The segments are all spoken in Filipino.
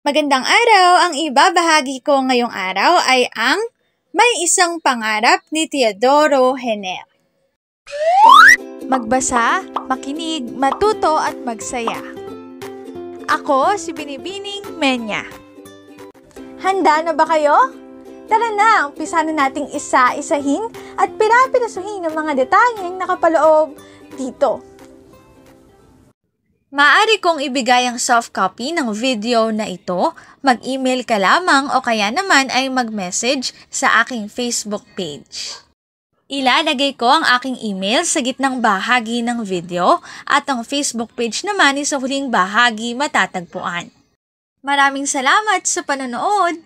Magandang araw! Ang ibabahagi ko ngayong araw ay ang May Isang Pangarap ni Teodoro Hener. Magbasa, makinig, matuto at magsaya. Ako si Binibining Menya. Handa na ba kayo? Tara na, umpisa na nating isa-isahin at pira-pirasuhin ang mga detalyeng nakapaloob dito. Maaari kong ibigay ang soft copy ng video na ito, mag-email ka lamang o kaya naman ay mag-message sa aking Facebook page. Ilalagay ko ang aking email sa gitnang bahagi ng video at ang Facebook page naman ay sa huling bahagi matatagpuan. Maraming salamat sa panonood!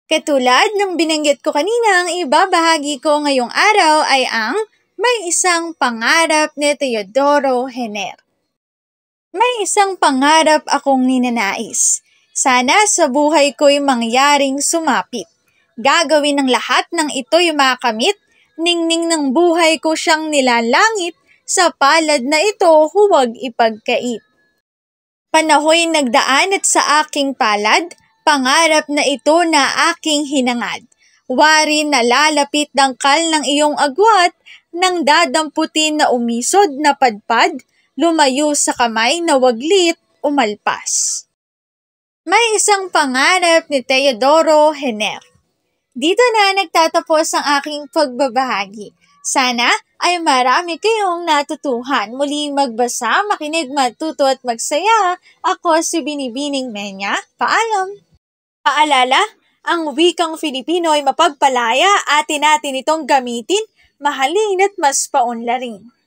Katulad ng binanggit ko kanina, ang ibabahagi ko ngayong araw ay ang May Isang Pangarap ni Teodoro Hener. May isang pangarap akong ninanais. Sana sa buhay ko'y mangyaring sumapit. Gagawin ng lahat ng ito'y makamit. Ningning ng buhay ko siyang nilalangit. Sa palad na ito huwag ipagkait. Panahoy nagdaan at sa aking palad, pangarap na ito na aking hinangad. Wari na lalapit dangkal ng iyong agwat, nang dadamputin na umisod na padpad, lumayo sa kamay na waglit, umalpas. May Isang Pangarap ni Teodoro Hener. Dito na nagtatapos ang aking pagbabahagi. Sana ay marami kayong natutuhan. Muli magbasa, makinig, matuto at magsaya. Ako si Binibining Menya. Paalam! Paalala, ang wikang Filipino ay mapagpalaya, atin natin itong gamitin, mahalin at mas paunlarin.